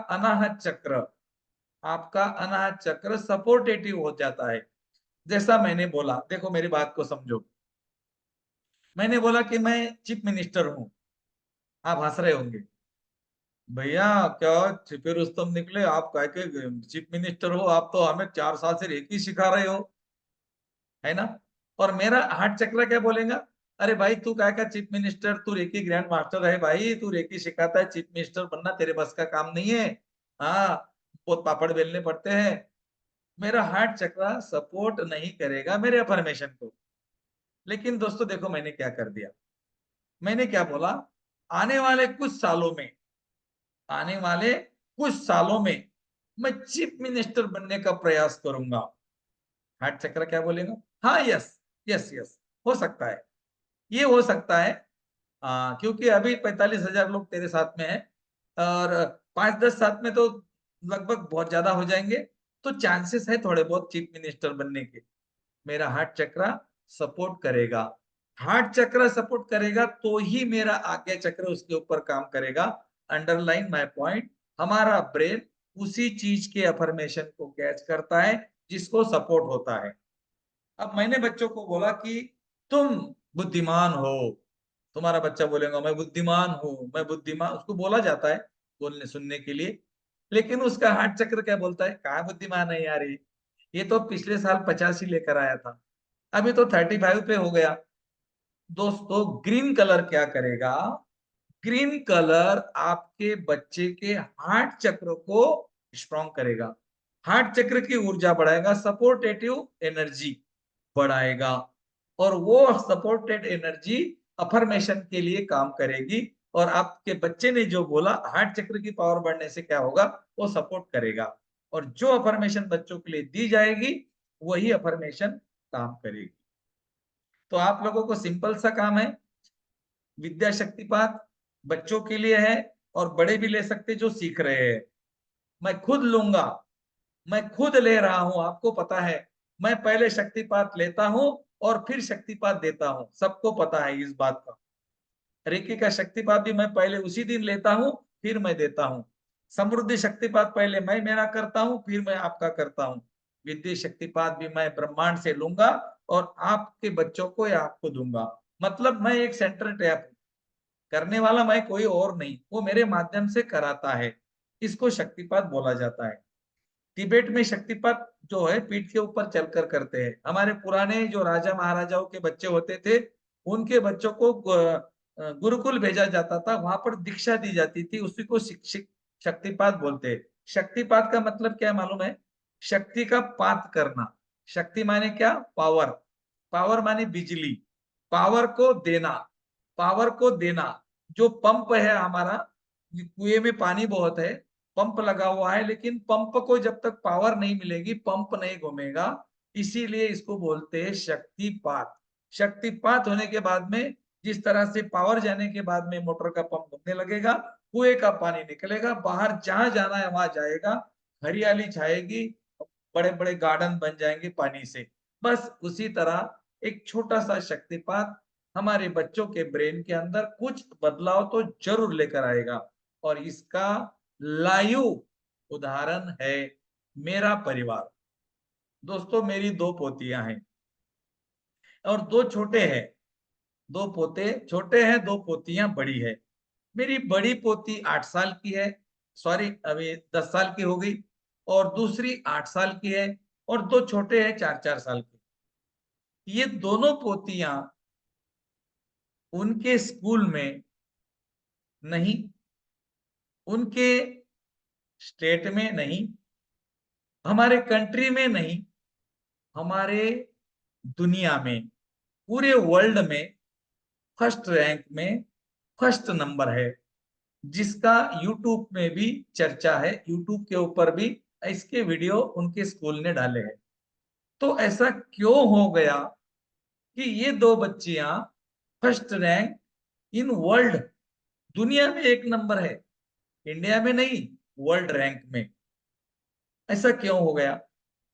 अनाहत चक्र सपोर्टेटिव हो जाता है। जैसा मैंने बोला, देखो मेरी बात को समझो। मैंने बोला कि मैं चीफ मिनिस्टर हूं, आप हंस रहे होंगे, भैया क्या छिपे रुस्तम निकले आप, कह के चीफ मिनिस्टर हो? आप तो हमें 4 साल से रेकी सिखा रहे हो, है ना? और मेरा हार्ट चक्र क्या बोलेगा? अरे भाई तू क्या का चीफ मिनिस्टर, तू रेकी ग्रैंड मास्टर है भाई, तू रेकी सिखाता है, चीफ मिनिस्टर बनना तेरे बस का काम नहीं है। हाँ, बहुत पापड़ बेलने पड़ते हैं। मेरा हार्ट चक्र सपोर्ट नहीं करेगा मेरे अफर्मेशन को। लेकिन दोस्तों देखो मैंने क्या कर दिया, मैंने क्या बोला, आने वाले कुछ सालों में, आने वाले कुछ सालों में मैं चीफ मिनिस्टर बनने का प्रयास करूंगा। हार्ट चक्र क्या बोलेगा? हाँ, यस, यस, यस, हो सकता है, ये हो सकता है। क्योंकि अभी 45,000 लोग तेरे साथ में हैं, और 5-10 साथ में तो लगभग बहुत ज्यादा हो जाएंगे, तो चांसेस है थोड़े बहुत चीफ मिनिस्टर बनने के। मेरा हार्ट चक्र सपोर्ट करेगा, हार्ट चक्र सपोर्ट करेगा तो ही मेरा आज्ञा चक्र उसके ऊपर काम करेगा। अंडरलाइन माय पॉइंट, हमारा ब्रेन उसी चीज के अफर्मेशन को कैच करता है जिसको सपोर्ट होता है। अब मैंने बच्चों को बोला कि तुम बुद्धिमान हो, तुम्हारा बच्चा बोलेगा मैं बुद्धिमान हूँ, मैं बुद्धिमान, उसको बोला जाता है बोलने सुनने के लिए, लेकिन उसका हार्ट चक्र क्या बोलता है? कहाँ बुद्धिमान है यार ये तो पिछले साल 85 लेकर आया था, अभी तो 35 पे हो गया। दोस्तों ग्रीन कलर क्या करेगा? ग्रीन कलर आपके बच्चे के हार्ट चक्र को स्ट्रॉन्ग करेगा, हार्ट चक्र की ऊर्जा बढ़ाएगा, सपोर्टेटिव एनर्जी बढ़ाएगा, और वो सपोर्टेड एनर्जी अफर्मेशन के लिए काम करेगी। और आपके बच्चे ने जो बोला हार्ट चक्र की पावर बढ़ने से क्या होगा, वो सपोर्ट करेगा, और जो अफर्मेशन बच्चों के लिए दी जाएगी वही अफर्मेशन काम करेगी। तो आप लोगों को सिंपल सा काम है, विद्या शक्तिपात बच्चों के लिए है, और बड़े भी ले सकते जो सीख रहे हैं। मैं खुद लूंगा, मैं खुद ले रहा हूं, आपको पता है। मैं पहले शक्तिपात लेता हूं और फिर शक्तिपात देता हूं, सबको पता है इस बात का। रेकी का शक्तिपात भी मैं पहले उसी दिन लेता हूं, फिर मैं देता हूं। समृद्धि शक्तिपात पहले मैं मेरा करता हूं, फिर मैं आपका करता हूं। विद्या शक्तिपात भी मैं ब्रह्मांड से लूंगा और आपके बच्चों को या आपको दूंगा। मतलब मैं एक सेंटर टैप हूं, करने वाला मैं कोई और नहीं, वो मेरे माध्यम से कराता है। इसको शक्तिपात बोला जाता है। तिब्बत में शक्तिपात जो है पीठ के ऊपर चलकर करते हैं। हमारे पुराने जो राजा महाराजाओं के बच्चे होते थे, उनके बच्चों को गुरुकुल भेजा जाता था, वहां पर दीक्षा दी जाती थी, उसी को शक्तिपात बोलते हैं। शक्तिपात का मतलब क्या है मालूम है? शक्ति का पात करना। शक्ति माने क्या? पावर, पावर माने बिजली, पावर को देना, पावर को देना। जो पंप है हमारा, कुएं में पानी बहुत है, पंप लगा हुआ है, लेकिन पंप को जब तक पावर नहीं मिलेगी पंप नहीं घूमेगा, इसीलिए इसको बोलते हैं शक्तिपात। शक्तिपात होने के बाद में जिस तरह से पावर जाने के बाद में मोटर का पंप घूमने लगेगा, कुएं का पानी निकलेगा, बाहर जहां जाना है वहां जाएगा, हरियाली छाएगी, बड़े बड़े गार्डन बन जाएंगे पानी से। बस उसी तरह एक छोटा सा शक्तिपात हमारे बच्चों के ब्रेन के अंदर कुछ बदलाव तो जरूर लेकर आएगा। और इसका लाइव उदाहरण है मेरा परिवार। दोस्तों मेरी 2 पोतियां हैं और 2 छोटे हैं, 2 पोते छोटे हैं, 2 पोतियां बड़ी है। मेरी बड़ी पोती 8 साल की है, सॉरी अभी 10 साल की हो गई, और दूसरी 8 साल की है, और 2 छोटे हैं 4-4 साल के। ये दोनों पोतियां उनके स्कूल में नहीं, उनके स्टेट में नहीं, हमारे कंट्री में नहीं, हमारे दुनिया में, पूरे वर्ल्ड में फर्स्ट रैंक में, फर्स्ट नंबर है। जिसका यूट्यूब में भी चर्चा है, यूट्यूब के ऊपर भी इसके वीडियो उनके स्कूल ने डाले हैं। तो ऐसा क्यों हो गया कि ये दो बच्चियां फर्स्ट रैंक इन वर्ल्ड, दुनिया में एक नंबर है, इंडिया में नहीं, वर्ल्ड रैंक में। ऐसा क्यों हो गया?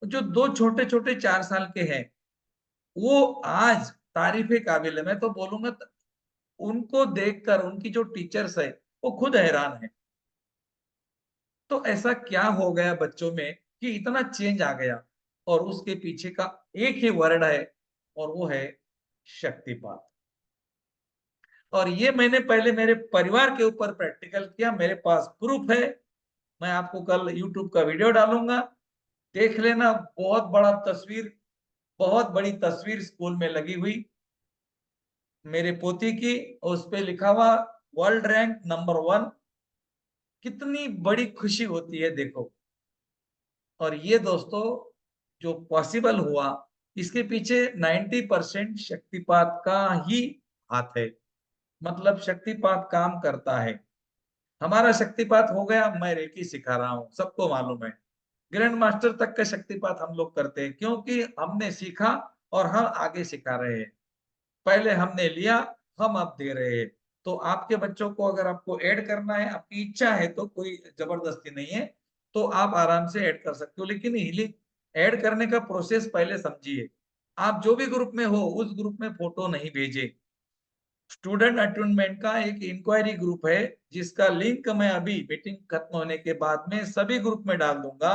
जो दो छोटे छोटे 4 साल के हैं, वो आज तारीफे काबिल है। मैं तो बोलूंगा उनको देखकर उनकी जो टीचर्स है वो खुद हैरान है। तो ऐसा क्या हो गया बच्चों में कि इतना चेंज आ गया? और उसके पीछे का एक ही वर्ड है, और वो है शक्तिपात। और ये मैंने पहले मेरे परिवार के ऊपर प्रैक्टिकल किया, मेरे पास प्रूफ है। मैं आपको कल यूट्यूब का वीडियो डालूंगा, देख लेना। बहुत बड़ी तस्वीर स्कूल में लगी हुई मेरे पोती की, उस पे लिखा हुआ वर्ल्ड रैंक नंबर 1। कितनी बड़ी खुशी होती है देखो। और ये दोस्तों जो पॉसिबल हुआ, इसके पीछे 90% शक्तिपात का ही हाथ है। मतलब शक्तिपात काम करता है। हमारा शक्तिपात हो गया, मैं रेकी सिखा रहा हूँ, सबको मालूम है। ग्रैंड मास्टर तक का शक्तिपात हम लोग करते हैं, क्योंकि हमने सीखा और हम आगे सिखा रहे हैं। पहले हमने लिया, हम अब दे रहे हैं। तो आपके बच्चों को अगर आपको ऐड करना है, आपकी इच्छा है, तो कोई जबरदस्ती नहीं है, तो आप आराम से ऐड कर सकते हो। लेकिन हीलिंग ऐड करने का प्रोसेस पहले समझिए। आप जो भी ग्रुप में हो उस ग्रुप में फोटो नहीं भेजे। स्टूडेंट अटूनमेंट का एक इंक्वायरी ग्रुप है, जिसका लिंक मैं अभी मीटिंग खत्म होने के बाद में सभी ग्रुप में डाल दूंगा।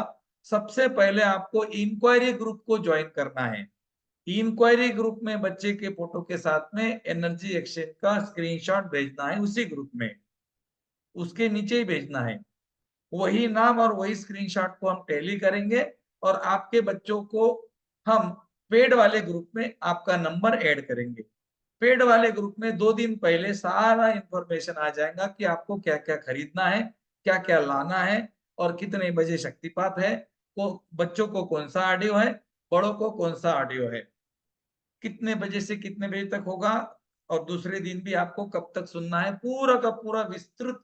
सबसे पहले आपको इंक्वायरी ग्रुप को ज्वाइन करना है। इंक्वायरी ग्रुप में बच्चे के फोटो के साथ में एनर्जी एक्सचेंज का स्क्रीनशॉट भेजना है, उसी ग्रुप में, उसके नीचे ही भेजना है। वही नाम और वही स्क्रीनशॉट को हम टैली करेंगे, और आपके बच्चों को हम पेड वाले ग्रुप में आपका नंबर ऐड करेंगे। पेड वाले ग्रुप में 2 दिन पहले सारा इंफॉर्मेशन आ जाएगा कि आपको क्या क्या खरीदना है, क्या क्या लाना है, और कितने बजे शक्तिपात है, को बच्चों को कौन सा ऑडियो है, बड़ों को कौन सा ऑडियो है, कितने बजे से कितने बजे तक होगा, और दूसरे दिन भी आपको कब तक सुनना है, पूरा का पूरा विस्तृत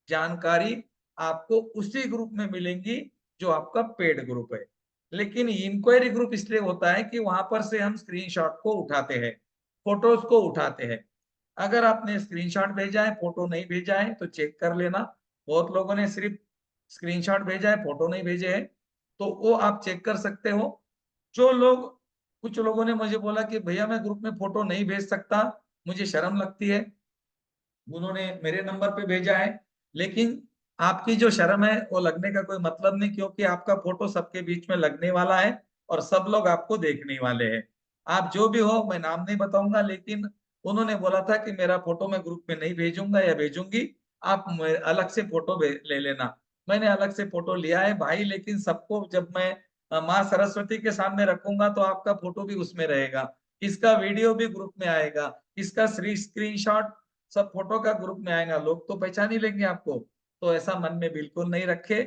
जानकारी आपको उसी ग्रुप में मिलेंगी जो आपका पेड ग्रुप है। लेकिन इंक्वायरी ग्रुप इसलिए होता है कि वहां पर से हम स्क्रीनशॉट को उठाते हैं, फोटोज को उठाते हैं। अगर आपने स्क्रीनशॉट भेजा है, फोटो नहीं भेजा है, तो चेक कर लेना। बहुत लोगों ने सिर्फ स्क्रीनशॉट भेजा है, फोटो नहीं भेजे हैं, तो वो आप चेक कर सकते हो। जो लोग कुछ लोगों ने मुझे बोला कि भैया मैं ग्रुप में फोटो नहीं भेज सकता, मुझे शर्म लगती है, उन्होंने मेरे नंबर पे भेजा है। लेकिन आपकी जो शर्म है वो लगने का कोई मतलब नहीं, क्योंकि आपका फोटो सबके बीच में लगने वाला है, और सब लोग आपको देखने वाले हैं। आप जो भी हो, मैं नाम नहीं बताऊंगा, लेकिन उन्होंने बोला था कि मेरा फोटो मैं ग्रुप में नहीं भेजूंगा या भेजूंगी, आप अलग से फोटो ले लेना। मैंने अलग से फोटो लिया है भाई, लेकिन सबको जब मैं माँ सरस्वती के सामने रखूंगा तो आपका फोटो भी उसमें रहेगा, इसका वीडियो भी ग्रुप में आएगा, इसका स्क्रीनशॉट सब फोटो का ग्रुप में आएगा, लोग तो पहचान ही लेंगे आपको। तो ऐसा मन में बिल्कुल नहीं रखे।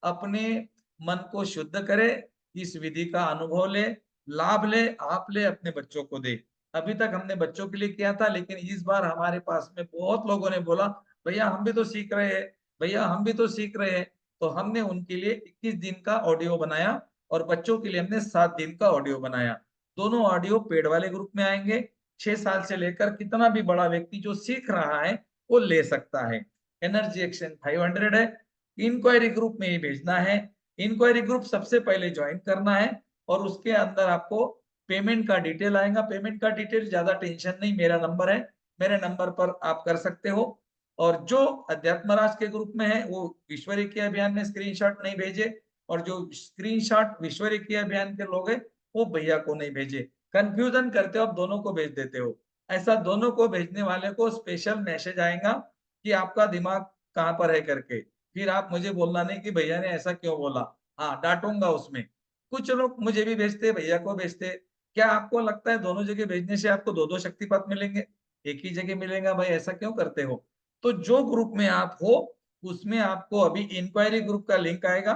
अपने मन को शुद्ध करे, इस विधि का अनुभव ले, लाभ ले, आप ले, अपने बच्चों को दे। अभी तक हमने बच्चों के लिए किया था, लेकिन इस बार हमारे पास में बहुत लोगों ने बोला भैया हम भी तो सीख रहे हैं, भैया हम भी तो सीख रहे हैं। तो हमने उनके लिए 21 दिन का ऑडियो बनाया, और बच्चों के लिए हमने 7 दिन का ऑडियो बनाया। दोनों ऑडियो पेड वाले ग्रुप में आएंगे। 6 साल से लेकर कितना भी बड़ा व्यक्ति जो सीख रहा है वो ले सकता है। एनर्जी एक्सचेंज 500 है। इंक्वायरी ग्रुप में ही भेजना है। इंक्वायरी ग्रुप सबसे पहले ज्वाइन करना है, और उसके अंदर आपको पेमेंट का डिटेल आएगा। पेमेंट का डिटेल ज्यादा टेंशन नहीं, मेरा नंबर है, मेरे नंबर पर आप कर सकते हो। और जो अध्यात्म राज के ग्रुप में है वो विश्व रेखी अभियान में स्क्रीनशॉट नहीं भेजे, और जो स्क्रीनशॉट विश्व रेखी अभियान के लोग हैं वो भैया को नहीं भेजे। कंफ्यूजन करते हो, आप दोनों को भेज देते हो। ऐसा दोनों को भेजने वाले को स्पेशल मैसेज आएगा कि आपका दिमाग कहाँ पर है करके। फिर आप मुझे बोलना नहीं कि भैया ने ऐसा क्यों बोला, हाँ डांटूंगा उसमें। कुछ लोग मुझे भी भेजते, भैया को भेजते। क्या आपको लगता है दोनों जगह भेजने से आपको दो दो शक्तिपात मिलेंगे? एक ही जगह मिलेगा भाई, ऐसा क्यों करते हो? तो जो ग्रुप में आप हो उसमें आपको अभी इंक्वायरी ग्रुप का लिंक आएगा,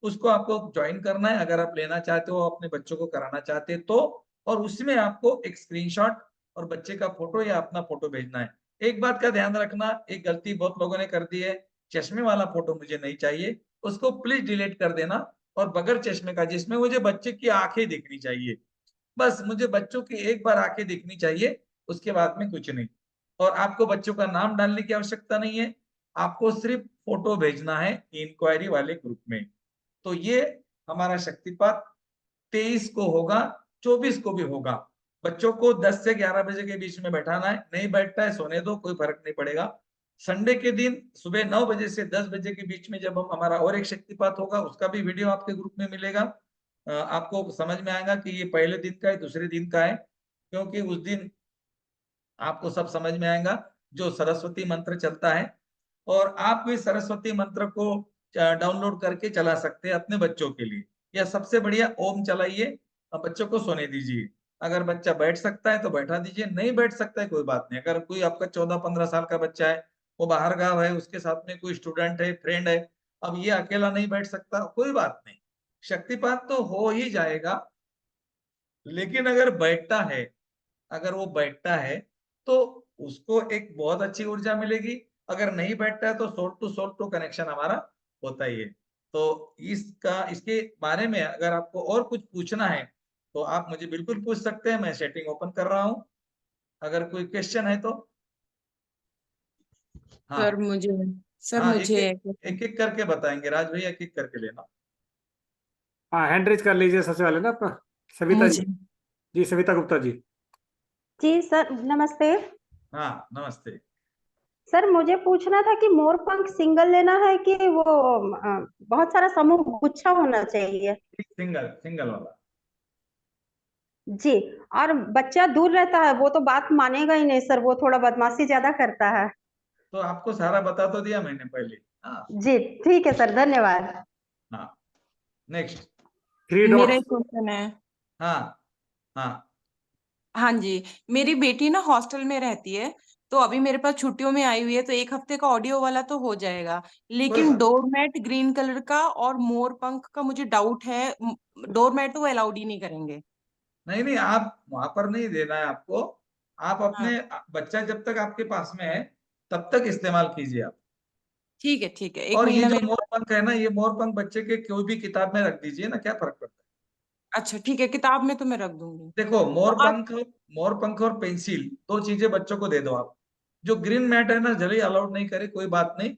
उसको आपको ज्वाइन करना है अगर आप लेना चाहते हो, अपने बच्चों को कराना चाहते तो। और उसमें आपको एक स्क्रीनशॉट और बच्चे का फोटो या अपना फोटो भेजना है। एक बात का ध्यान रखना, एक गलती बहुत लोगों ने कर दी है, चश्मे वाला फोटो मुझे नहीं चाहिए, उसको प्लीज डिलीट कर देना। और बगैर चश्मे का, जिसमें मुझे बच्चे की आंखें दिखनी चाहिए, बस मुझे बच्चों की एक बार आंखें दिखनी चाहिए, उसके बाद में कुछ नहीं। और आपको बच्चों का नाम डालने की आवश्यकता नहीं है, आपको सिर्फ फोटो भेजना है इंक्वायरी वाले ग्रुप में। तो ये हमारा शक्तिपात 23 को होगा, 24 को भी होगा। बच्चों को 10 से 11 बजे के बीच में बैठाना है, नहीं बैठता है सोने दो, कोई फर्क नहीं पड़ेगा। संडे के दिन सुबह 9 बजे से 10 बजे के बीच में जब हम हमारा और एक शक्तिपात होगा, उसका भी वीडियो आपके ग्रुप में मिलेगा। आपको समझ में आएगा कि ये पहले दिन का है, दूसरे दिन का है, क्योंकि उस दिन आपको सब समझ में आएगा। जो सरस्वती मंत्र चलता है, और आप भी सरस्वती मंत्र को डाउनलोड करके चला सकते हैं अपने बच्चों के लिए। या सबसे बढ़िया ओम चलाइए, बच्चों को सोने दीजिए। अगर बच्चा बैठ सकता है तो बैठा दीजिए, नहीं बैठ सकता है कोई बात नहीं। अगर कोई आपका 14-15 साल का बच्चा है, वो बाहर गाँव है, उसके साथ में कोई स्टूडेंट है, फ्रेंड है, अब ये अकेला नहीं बैठ सकता, कोई बात नहीं, शक्तिपात तो हो ही जाएगा। लेकिन अगर बैठता है, अगर वो बैठता है तो उसको एक बहुत अच्छी ऊर्जा मिलेगी। अगर नहीं बैठता है तो सोल टू कनेक्शन हमारा होता ही है। तो इसके बारे में अगर आपको और कुछ पूछना है तो आप मुझे बिल्कुल पूछ सकते हैं, मैं सेटिंग ओपन कर रहा हूँ, अगर कोई क्वेश्चन है तो। सर हाँ। मुझे सर हाँ, मुझे एक एक करके बताएंगे राज भैया, एक एक करके लेना। हाँ, हैंड रेज कर लीजिए सबसे पहले ना अपना। सविता मुझे जी, सविता गुप्ता जी। जी सर नमस्ते। हाँ, नमस्ते। सर मुझे पूछना था कि मोर पंख सिंगल लेना है कि वो बहुत सारा समूह गुच्छा होना चाहिए। सिंगल सिंगल वाला। जी। और बच्चा दूर रहता है, वो तो बात मानेगा ही नहीं सर, वो थोड़ा बदमाशी ज्यादा करता है। तो आपको सारा बता तो दिया मैंने पहले। हाँ। जी ठीक है सर, धन्यवाद। हाँ, नेक्स्ट। थ्री मेरा एक डॉट्स। क्वेश्चन है। हाँ। हाँ। हाँ जी, मेरी बेटी ना हॉस्टल में रहती है, तो अभी मेरे पास छुट्टियों में आई हुई है, तो एक हफ्ते का ऑडियो वाला तो हो जाएगा। कोई लेकिन बात डोरमैट ग्रीन कलर का और मोर पंख का मुझे डाउट है। डोरमैट तो वो अलाउड ही नहीं करेंगे। नहीं, नहीं, आप वहां पर नहीं देना है आपको। आप हाँ, अपने बच्चा जब तक आपके पास में है तब तक इस्तेमाल कीजिए आप। ठीक है ठीक है, एक और ये महीना जो मेरे मोर पास। पंख है ना, ये मोर पंख बच्चे के कोई भी किताब में रख दीजिए ना, क्या फर्क पड़ता है। अच्छा ठीक है, किताब में तो मैं रख दूंगी। देखो, तो आज मोर पंख और पेंसिल दो चीजें बच्चों को दे दो आप। जो ग्रीन मैट है ना, जल्दी अलाउड नहीं करे, कोई बात नहीं।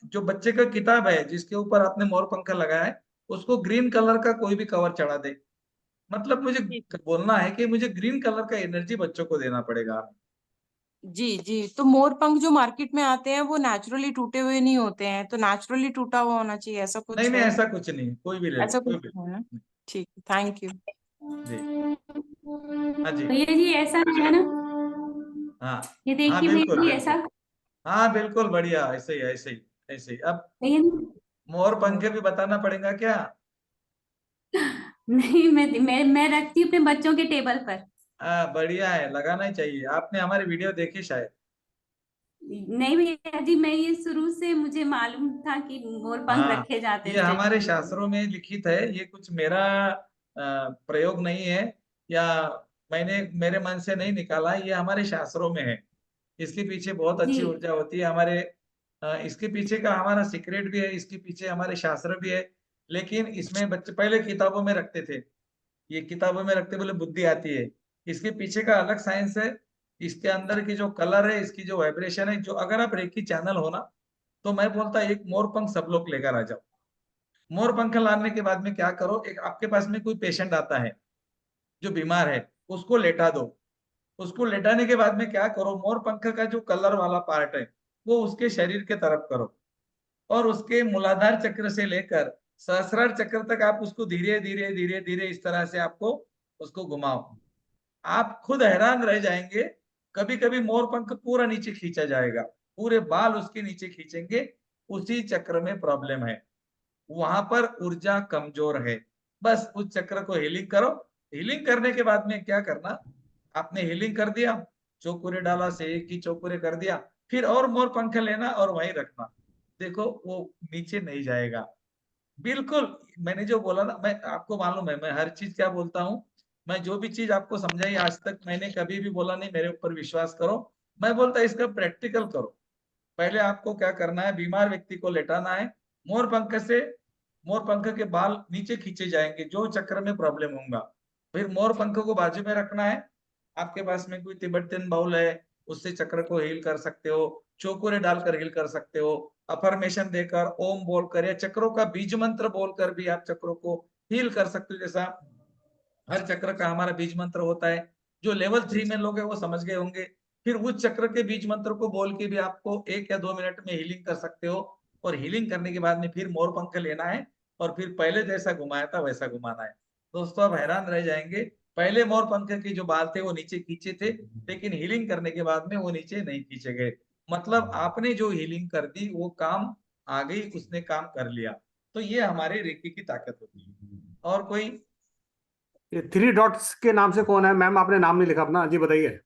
जो बच्चे का किताब है जिसके ऊपर आपने मोर पंखा लगाया है, उसको ग्रीन कलर का कोई भी कवर चढ़ा दे। मतलब मुझे ठीक है। बोलना है कि मुझे ग्रीन कलर का एनर्जी बच्चों को देना पड़ेगा। जी जी, तो मोर पंख जो मार्केट में आते हैं वो नेचुरली टूटे हुए नहीं होते हैं, तो नेचुरली टूटा हुआ होना चाहिए, ऐसा नहीं, कुछ नहीं, है? ऐसा कुछ नहीं, कोई भी ले लो, ऐसा कोई कुछ भी। है ना? ठीक है, थैंक यू। जी। हाँ जी। भैया जी ऐसा है ना, हाँ। ये हाँ, देखिए भैया बिल्कुल जी ऐसा। बिल्कुल। हाँ, बिल्कुल बढ़िया, ऐसे ही ऐसे ही ऐसे ही। अब भैया जी मोर पंखे भी बताना पड़ेगा क्या? नहीं, मैं रखती हूँ अपने बच्चों के टेबल पर। बढ़िया है, लगाना ही चाहिए। आपने हमारी वीडियो देखी शायद। नहीं भैया जी, मैं ये शुरू से मुझे मालूम था कि मोर पंख हाँ, रखे जाते हैं ये स्टेज हमारे पर। शास्त्रों में लिखित है, ये कुछ मेरा प्रयोग नहीं है, या मैंने मेरे मन से नहीं निकाला, ये हमारे शास्त्रों में है। इसके पीछे बहुत जी अच्छी ऊर्जा होती है हमारे। इसके पीछे का हमारा सीक्रेट भी है, इसके पीछे हमारे शास्त्र भी है। लेकिन इसमें बच्चे पहले किताबों में रखते थे, ये किताबों में रखते बोले बुद्धि आती है। इसके पीछे का अलग साइंस है। इसके अंदर की जो कलर है, इसकी जो वाइब्रेशन है, जो अगर आप रेकी चैनल हो ना, तो मैं बोलता एक मोर पंख सब लोग लेकर आ जाओ। मोर पंख लाने के बाद में क्या करो, एक आपके पास में कोई पेशेंट आता है जो बीमार है, उसको लेटा दो। उसको लेटाने के बाद में क्या करो, मोर पंख का जो कलर वाला पार्ट है वो उसके शरीर के तरफ करो, और उसके मूलाधार चक्र से लेकर सहस्रार चक्र तक आप उसको धीरे धीरे धीरे धीरे इस तरह से आपको उसको घुमाओ। आप खुद हैरान रह जाएंगे। कभी कभी मोर पंख पूरा नीचे खींचा जाएगा, पूरे बाल उसके नीचे खींचेंगे, उसी चक्र में प्रॉब्लम है, वहां पर ऊर्जा कमजोर है। बस उस चक्र को हीलिंग करो। हीलिंग करने के बाद में क्या करना, आपने हीलिंग कर दिया, चौकुरे डाला से एक ही चौकुरे कर दिया, फिर और मोर पंख लेना और वहीं रखना। देखो वो नीचे नहीं जाएगा, बिल्कुल। मैंने जो बोला ना, मैं आपको मालूम है मैं हर चीज क्या बोलता हूँ। मैं जो भी चीज आपको समझाई आज तक, मैंने कभी भी बोला नहीं, मेरे ऊपर विश्वास करो। मैं बोलता इसका प्रैक्टिकल करो। पहले आपको क्या करना है, बीमार व्यक्ति को लेटाना है, मोर पंख के बाल नीचे खींचे जाएंगे जो चक्र में प्रॉब्लम होगा। फिर मोर पंख को बाजू में रखना है। आपके पास में कोई तिब्बतियन बाउल है, उससे चक्र को हील कर सकते हो, चौकुरे डालकर हील कर सकते हो, अफर्मेशन देकर, ओम बोलकर या चक्रों का बीज मंत्र बोलकर भी आप चक्रों को हील कर सकते हो। जैसा हर चक्र का हमारा बीज मंत्र होता है, जो लेवल 3 में लोग हैं वो समझ गए होंगे। फिर उस चक्र के बीज मंत्र को बोल के भी आपको 1 या 2 मिनट में हीलिंग कर सकते हो। और हीलिंग करने के बाद में फिर मोर पंख लेना है और फिर पहले जैसा घुमाया था वैसा घुमाना है। दोस्तों आप हैरान रह जाएंगे, पहले मोर पंख के जो बाल थे वो नीचे खींचे थे, लेकिन हीलिंग करने के बाद में वो नीचे नहीं खींचे गए। मतलब आपने जो हीलिंग कर दी वो काम आ गई, उसने काम कर लिया। तो ये हमारे रेकी की ताकत होती है। और कोई? ये 3 डॉट्स के नाम से कौन है? मैम आपने नाम नहीं लिखा अपना, जी बताइए।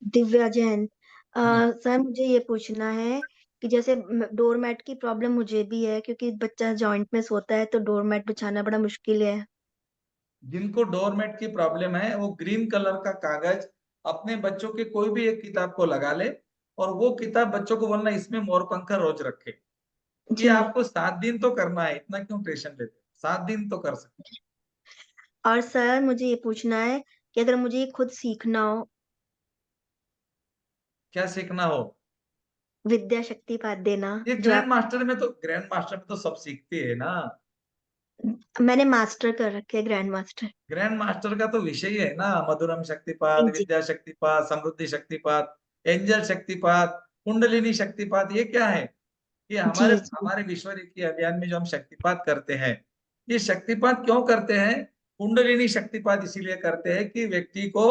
दिव्या जैन। सर मुझे ये पूछना है कि जैसे डोरमैट की प्रॉब्लम मुझे भी है, क्योंकि बच्चा जॉइंट में सोता है तो डोरमैट बिछाना बड़ा मुश्किल है। जिनको डोरमेट की प्रॉब्लम है वो ग्रीन कलर का कागज अपने बच्चों के कोई भी एक किताब को लगा ले और वो किताब बच्चों को बोलना इसमें मोरपंख रोज रखे। ये जी। आपको 7 दिन तो करना है, इतना क्यों टेंशन लेते? 7 दिन तो कर सकते। और सर मुझे ये पूछना है कि अगर मुझे ये खुद सीखना हो, क्या सीखना हो? विद्या शक्तिपात देना, ये जो आप ग्रैंड मास्टर में तो सब सीखते हैं ना। मैंने मास्टर कर रखे है, ग्रैंड मास्टर। ग्रैंड मास्टर का तो विषय ही है ना, मधुरम शक्तिपात, जी विद्या शक्तिपात, समृद्धि शक्तिपात, एंजल शक्तिपात, कुंडलिनी शक्तिपात। ये क्या है? ये हमारे जी हमारे विश्व रेखी अभियान में जो हम शक्तिपात करते हैं, ये शक्तिपात क्यों करते हैं? कुंडलिनी शक्तिपात इसीलिए करते हैं कि व्यक्ति को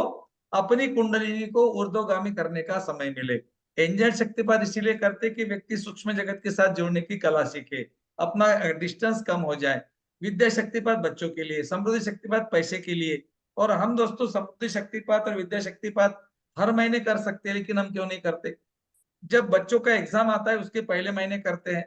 अपनी कुंडलिनी को ऊर्ध्वगामी करने का समय मिले। एंजल शक्तिपात इसीलिए करते हैं कि व्यक्ति सूक्ष्म जगत के साथ जुड़ने की कला सीखे, अपना डिस्टेंस कम हो जाए। विद्या शक्तिपात बच्चों के लिए, समृद्धि शक्तिपात पैसे के लिए। और हम दोस्तों समृद्धि शक्तिपात और विद्या शक्तिपात हर महीने कर सकते हैं, लेकिन हम क्यों नहीं करते? जब बच्चों का एग्जाम आता है उसके पहले महीने करते हैं।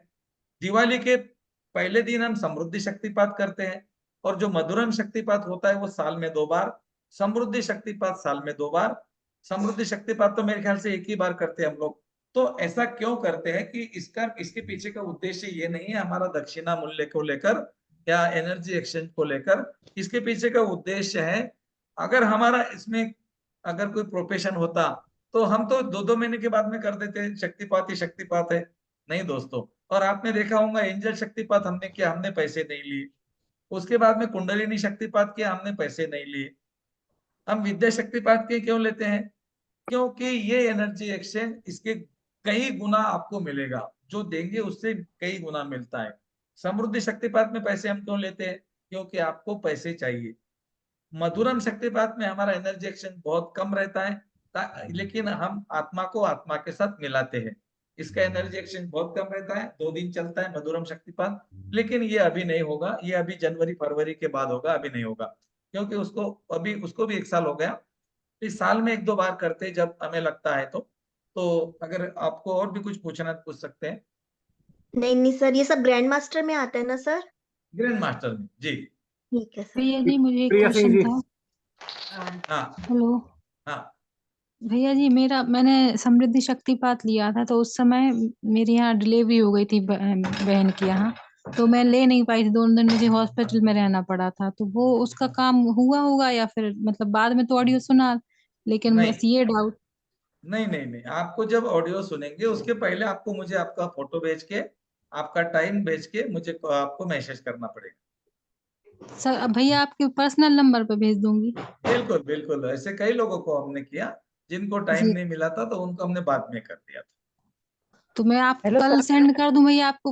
दिवाली के पहले दिन हम समृद्धि शक्तिपात करते हैं। और जो मधुरम शक्तिपात होता है वो साल में 2 बार, समृद्धि शक्तिपात साल में 2 बार। समृद्धि शक्तिपात तो मेरे ख्याल से एक ही बार करते हैं हम लोग। तो ऐसा क्यों करते हैं कि इसके पीछे का उद्देश्य ये नहीं है हमारा दक्षिणा मूल्य को लेकर या एनर्जी एक्सचेंज को लेकर। इसके पीछे का उद्देश्य है, अगर हमारा इसमें अगर कोई प्रोफेशन होता तो हम तो 2-2 महीने के बाद में कर देते, शक्तिपात ही शक्तिपात है। नहीं दोस्तों। और आपने देखा होगा एंजल शक्तिपात हमने किया, हमने पैसे नहीं लिए। उसके बाद में कुंडलिनी शक्तिपात किया, हमने पैसे नहीं लिए। हम विद्या शक्तिपात के क्यों लेते हैं? क्योंकि ये एनर्जी एक्सचेंज इसके कई गुना आपको मिलेगा, जो देंगे उससे कई गुना मिलता है। समृद्धि शक्तिपात में पैसे हम क्यों लेते हैं? क्योंकि आपको पैसे चाहिए। मधुरम शक्तिपात में हमारा एनर्जी एक्सचेंज बहुत कम रहता है, लेकिन हम आत्मा को आत्मा के साथ मिलाते हैं। इसका एनर्जी एक्सचेंज बहुत कम रहता है, 2 दिन चलता है मधुरम शक्तिपात। लेकिन ये अभी नहीं होगा, ये अभी जनवरी फरवरी के बाद होगा, अभी नहीं होगा। क्योंकि उसको भी 1 साल हो गया। इस साल में 1-2 बार करते जब हमें लगता है तो अगर आपको और भी कुछ पूछना तो पूछ सकते हैं। नहीं नहीं सर, ये सब ग्रैंड मास्टर में आता है ना सर? ग्रैंड मास्टर में जी। ठीक है सर। भैया जी मुझे एक प्रिया सिंह क्वेश्चन जी। था। हाँ हेलो हाँ भैया जी, मैंने समृद्धि शक्तिपात लिया था तो उस समय मेरी यहाँ डिलीवरी हो गई थी बहन के यहाँ, तो मैं ले नहीं पाई थी। 2 दिन मुझे हॉस्पिटल में रहना पड़ा था। तो वो उसका काम हुआ होगा या फिर मतलब बाद में तो ऑडियो सुना, लेकिन नहीं बस ये डाउट। नहीं नहीं नहीं, आपको जब ऑडियो सुनेंगे उसके पहले आपको मुझे आपका फोटो भेज के, आपका टाइम भेज के मुझे आपको मैसेज करना पड़ेगा। सर अब भैया आपके पर्सनल नंबर पे भेज दूंगी। बिल्कुल बिल्कुल, ऐसे कई लोगों को हमने किया, जिनको टाइम जी नहीं मिला था तो उनको हमने बाद में कर दिया था। तो मैं आपको कल सेंड कर दूं भैया आपको